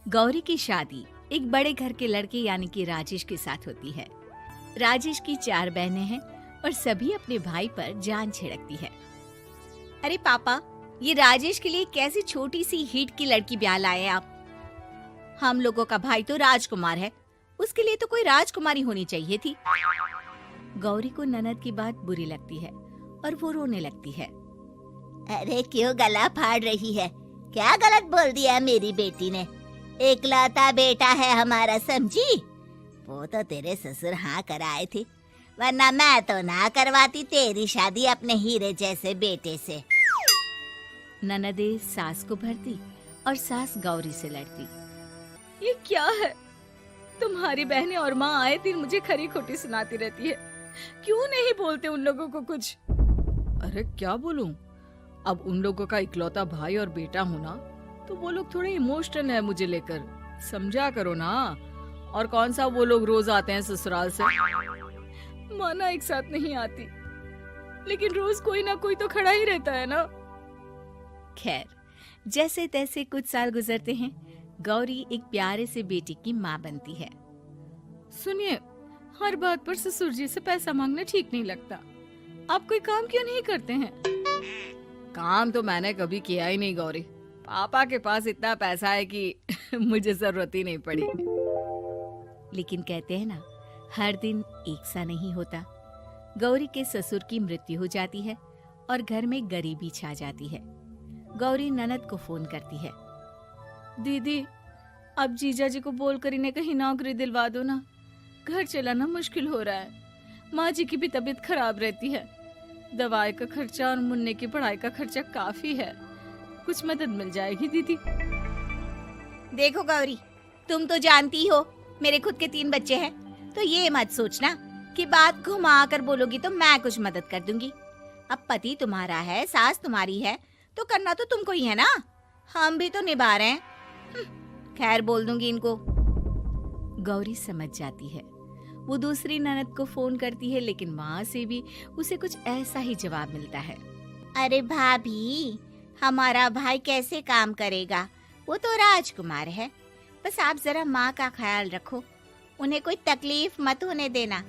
गौरी की शादी एक बड़े घर के लड़के यानी कि राजेश के साथ होती है। राजेश की 4 बहनें हैं और सभी अपने भाई पर जान छिड़कती है। अरे पापा, ये राजेश के लिए कैसी छोटी सी हिट की लड़की ब्याह लाए हैं आप? हम लोगों का भाई तो राजकुमार है, उसके लिए तो कोई राजकुमारी होनी चाहिए थी। गौरी को ननद की बात बुरी लगती है और वो रोने लगती है। अरे क्यों गला फाड़ रही है? क्या गलत बोल दिया मेरी बेटी ने? एकलौता बेटा है हमारा, समझी? वो तो तेरे ससुर हाँ कराए थे, वरना मैं तो ना करवाती तेरी शादी अपने हीरे जैसे बेटे से। ननदे सास को भरती और सास गौरी से लड़ती। ये क्या है? तुम्हारी बहनें और माँ आए दिन मुझे खरी खोटी सुनाती रहती है। क्यों नहीं बोलते उन लोगों को कुछ? अरे क्या बोलूं? अब उन लोगों का इकलौता भाई और बेटा होना, तो वो लोग थोड़े इमोशनल है मुझे लेकर, समझा करो ना। और कौन सा वो लोग रोज आते हैं ससुराल से? माना एक साथ नहीं आती, लेकिन रोज कोई ना कोई तो खड़ा ही रहता है ना। खैर, जैसे तैसे कुछ साल गुजरते हैं। गौरी एक प्यारे से बेटे की माँ बनती है। सुनिए, हर बात पर ससुर जी से पैसा मांगना ठीक नहीं लगता। आप कोई काम क्यों नहीं करते हैं? काम तो मैंने कभी किया ही नहीं गौरी। पापा के पास इतना पैसा है कि मुझे जरूरत ही नहीं पड़ी। लेकिन कहते हैं ना, हर दिन एक सा नहीं होता। गौरी के ससुर की मृत्यु हो जाती है और घर में गरीबी छा जाती है। गौरी ननद को फोन करती है। दीदी, अब जीजा जी को बोलकर इन्हें कहीं नौकरी दिलवा दो ना। घर चलाना मुश्किल हो रहा है। माँ जी की भी तबीयत खराब रहती है। दवाई का खर्चा और मुन्ने की पढ़ाई का खर्चा काफी है। कुछ मदद मिल जाएगी दीदी। देखो गौरी, तुम तो जानती हो मेरे खुद के 3 बच्चे हैं, तो ये मत सोचना कि बात घुमा कर बोलोगी तो मैं कुछ मदद कर दूंगी। अब पति तुम्हारा है, सास तुम्हारी है, तो करना तो तुमको ही है ना। हम भी तो निभा रहे हैं। खैर, बोल दूंगी इनको। गौरी समझ जाती है। वो दूसरी ननद को फोन करती है, लेकिन वहाँ से भी उसे कुछ ऐसा ही जवाब मिलता है। अरे भाभी, हमारा भाई कैसे काम करेगा? वो तो राजकुमार है। बस आप जरा माँ का ख्याल रखो, उन्हें कोई तकलीफ मत होने देना।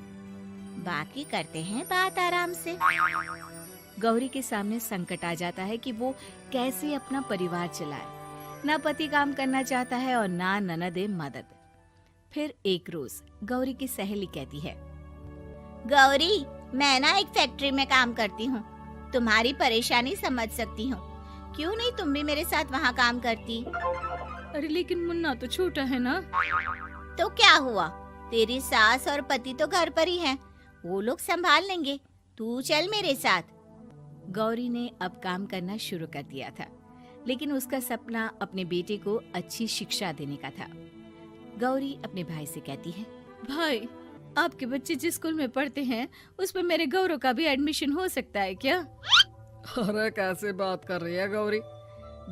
बाकी करते हैं बात आराम से। गौरी के सामने संकट आ जाता है कि वो कैसे अपना परिवार चलाए। ना पति काम करना चाहता है और ना ननदे मदद। फिर एक रोज गौरी की सहेली कहती है, गौरी, मैं ना एक फैक्ट्री में काम करती हूँ, तुम्हारी परेशानी समझ सकती हूँ। क्यों नहीं तुम भी मेरे साथ वहाँ काम करती? अरे लेकिन मुन्ना तो छोटा है ना। तो क्या हुआ, तेरी सास और पति तो घर पर ही हैं, वो लोग संभाल लेंगे। तू चल मेरे साथ। गौरी ने अब काम करना शुरू कर दिया था, लेकिन उसका सपना अपने बेटे को अच्छी शिक्षा देने का था। गौरी अपने भाई से कहती है, भाई, आपके बच्चे जिस स्कूल में पढ़ते हैं उस पर मेरे गौरव का भी एडमिशन हो सकता है क्या? अरे कैसे बात कर रही है गौरी?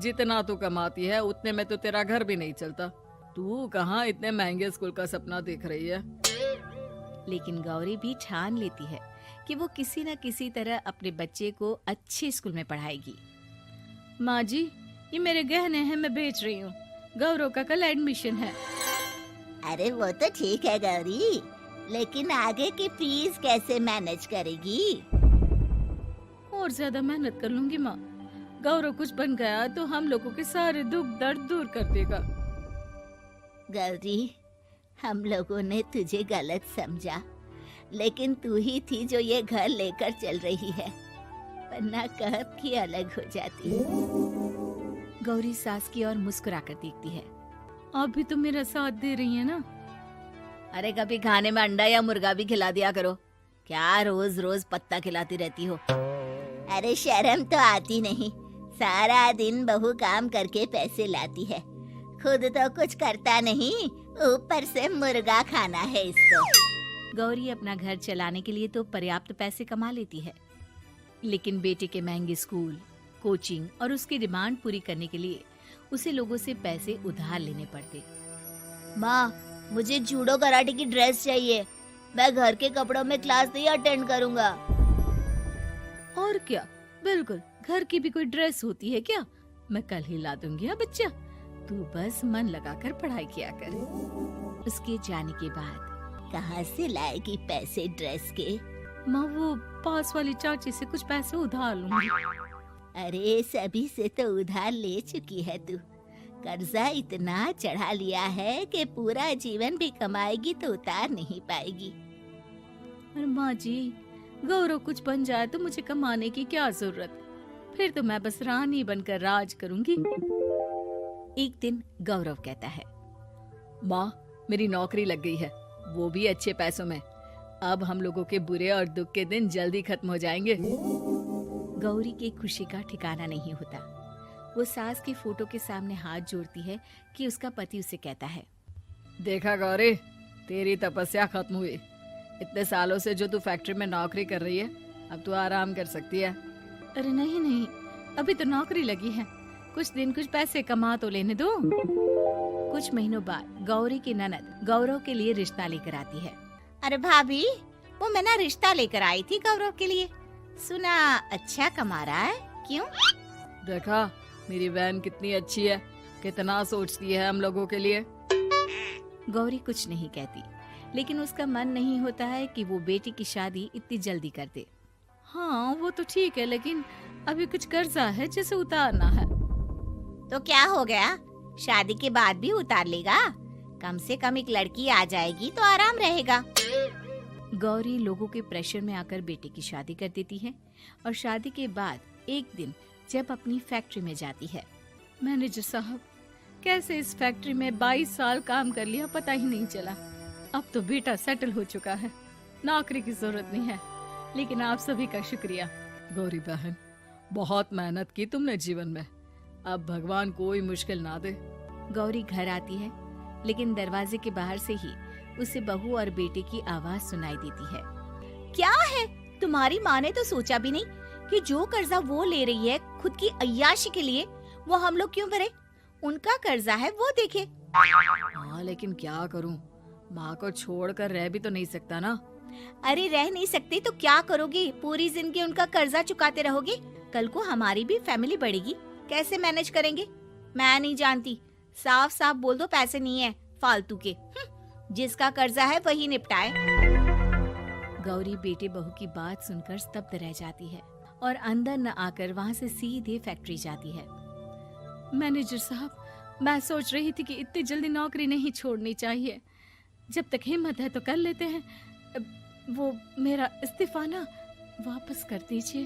जितना तू कमाती है उतने में तो तेरा घर भी नहीं चलता। तू कहाँ इतने महंगे स्कूल का सपना देख रही है? लेकिन गौरी भी ठान लेती है कि वो किसी न किसी तरह अपने बच्चे को अच्छे स्कूल में पढ़ाएगी। माँ जी, ये मेरे गहने हैं, मैं बेच रही हूँ। गौरव का कल एडमिशन है। अरे वो तो ठीक है गौरी, लेकिन आगे की फीस कैसे मैनेज करेगी? और ज्यादा मेहनत कर लूंगी माँ। गौरव कुछ बन गया तो हम लोगों के सारे दुख दर्द दूर कर देगा। गौरी, हम लोगों ने तुझे गलत समझा, लेकिन तू ही थी जो ये घर लेकर चल रही है, वरना कब की अलग हो जाती। गौरी सास की ओर मुस्कुराकर देखती है। आप भी तो मेरा साथ दे रही हैं ना। अरे कभी खाने में अंडा या मुर्गा भी खिला दिया करो। क्या रोज रोज पत्ता खिलाती रहती हो? अरे शर्म तो आती नहीं, सारा दिन बहू काम करके पैसे लाती है, खुद तो कुछ करता नहीं, ऊपर से मुर्गा खाना है इसको। गौरी अपना घर चलाने के लिए तो पर्याप्त पैसे कमा लेती है, लेकिन बेटे के महंगे स्कूल, कोचिंग और उसकी डिमांड पूरी करने के लिए उसे लोगों से पैसे उधार लेने पड़ते। माँ, मुझे जूडो कराटे की ड्रेस चाहिए, मैं घर के कपड़ों में क्लास नहीं अटेंड करूँगा। और क्या, बिल्कुल, घर की भी कोई ड्रेस होती है क्या? मैं कल ही ला दूंगी। हाँ बच्चा, तू बस मन लगाकर पढ़ाई किया कर। उसके जाने के बाद कहाँ से लाएगी पैसे ड्रेस के? माँ वो पास वाली चाची से कुछ पैसे उधार लूंगी। अरे सभी से तो उधार ले चुकी है तू। कर्जा इतना चढ़ा लिया है कि पूरा जीवन भी कमाएगी तो उतार नहीं पाएगी। अरे माँ जी, गौरव कुछ बन जाए तो मुझे कमाने की क्या जरूरत, फिर तो मैं बस रानी बनकर राज करूंगी। एक दिन गौरव कहता है, माँ मेरी नौकरी लग गई है, वो भी अच्छे पैसों में। अब हम लोगों के बुरे और दुख के दिन जल्दी खत्म हो जाएंगे। गौरी की खुशी का ठिकाना नहीं होता। वो सास की फोटो के सामने हाथ जोड़ती है कि उसका पति उसे कहता है, देखा गौरी, तेरी तपस्या खत्म हुई। इतने सालों से जो तू फैक्ट्री में नौकरी कर रही है, अब तू आराम कर सकती है। अरे नहीं नहीं, अभी तो नौकरी लगी है, कुछ दिन कुछ पैसे कमा तो लेने दो। कुछ महीनों बाद गौरी की ननद गौरव के लिए रिश्ता लेकर आती है। अरे भाभी, वो मैं ना रिश्ता लेकर आई थी गौरव के लिए, सुना अच्छा कमा रहा है, क्यों? देखा मेरी बहन कितनी अच्छी है, कितना सोचती है हम लोगों के लिए। गौरी कुछ नहीं कहती, लेकिन उसका मन नहीं होता है कि वो बेटी की शादी इतनी जल्दी कर दे। हाँ वो तो ठीक है, लेकिन अभी कुछ कर्जा है जिसे उतारना है। तो क्या हो गया, शादी के बाद भी उतार लेगा, कम से कम एक लड़की आ जाएगी तो आराम रहेगा। गौरी लोगों के प्रेशर में आकर बेटे की शादी कर देती है और शादी के बाद एक दिन जब अपनी फैक्ट्री में जाती है, मैनेजर साहब, कैसे इस फैक्ट्री में 22 साल काम कर लिया पता ही नहीं चला। अब तो बेटा सेटल हो चुका है, नौकरी की जरूरत नहीं है। लेकिन आप सभी का शुक्रिया। गौरी बहन, बहुत मेहनत की तुमने जीवन में, अब भगवान कोई मुश्किल ना दे। गौरी घर आती है, लेकिन दरवाजे के बाहर से ही उसे बहू और बेटे की आवाज सुनाई देती है। क्या है, तुम्हारी माँ ने तो सोचा भी नहीं कि जो कर्जा वो ले रही है खुद की अय्याशी के लिए, वो हम लोग क्यों भरे? उनका कर्जा है वो देखे। हाँ लेकिन क्या करूँ, माँ को छोड़कर रह भी तो नहीं सकता ना। अरे रह नहीं सकते तो क्या करोगी, पूरी जिंदगी उनका कर्जा चुकाते रहोगे? कल को हमारी भी फैमिली बढ़ेगी, कैसे मैनेज करेंगे? मैं नहीं जानती, साफ साफ बोल दो पैसे नहीं है फालतू के। जिसका कर्जा है वही निपटाए। गौरी बेटे बहू की बात सुनकर स्तब्ध रह जाती है और अंदर न आकर वहाँ से सीधे फैक्ट्री जाती है। मैनेजर साहब, मैं सोच रही थी कि इतनी जल्दी नौकरी नहीं छोड़नी चाहिए, जब तक हिम्मत है तो कर लेते हैं। वो मेरा इस्तीफा ना वापस कर दीजिए।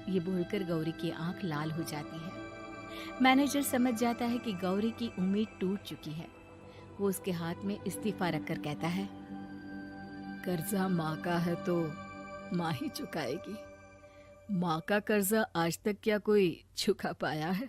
ये बोलकर गौरी की आंख लाल हो जाती है। मैनेजर समझ जाता है कि गौरी की उम्मीद टूट चुकी है। वो उसके हाथ में इस्तीफा रखकर कहता है, कर्जा माँ का है तो माँ ही चुकाएगी। माँ का कर्जा आज तक क्या कोई चुका पाया है?